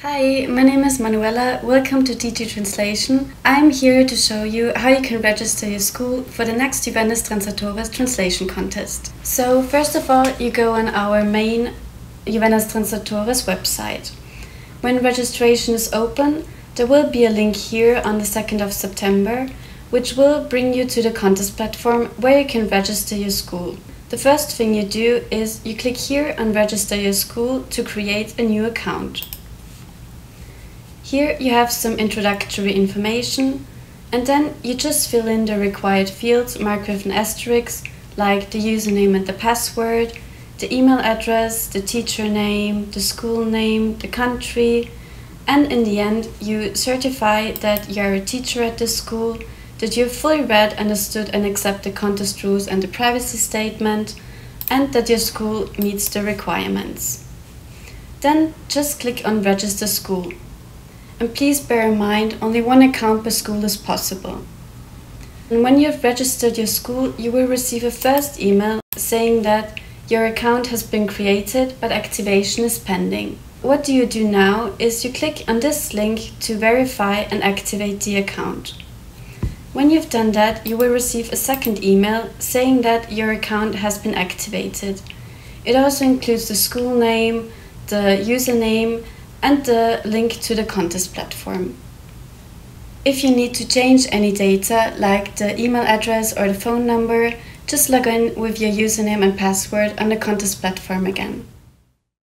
Hi, my name is Manuela. Welcome to DT Translation. I'm here to show you how you can register your school for the next Juvenes Translatores translation contest. So first of all, you go on our main Juvenes Translatores website. When registration is open, there will be a link here on the 2nd of September, which will bring you to the contest platform where you can register your school. The first thing you do is you click here on Register Your School to create a new account. Here you have some introductory information, and then you just fill in the required fields marked with an asterisk, like the username and the password, the email address, the teacher name, the school name, the country, and in the end you certify that you are a teacher at this school, that you've fully read, understood and accept the contest rules and the privacy statement, and that your school meets the requirements. Then just click on Register School. And please bear in mind, only one account per school is possible. And when you've registered your school, you will receive a first email saying that your account has been created, but activation is pending. What do you do now is you click on this link to verify and activate the account. When you've done that, you will receive a second email saying that your account has been activated. It also includes the school name, the username, and the link to the contest platform. If you need to change any data, like the email address or the phone number, just log in with your username and password on the contest platform again.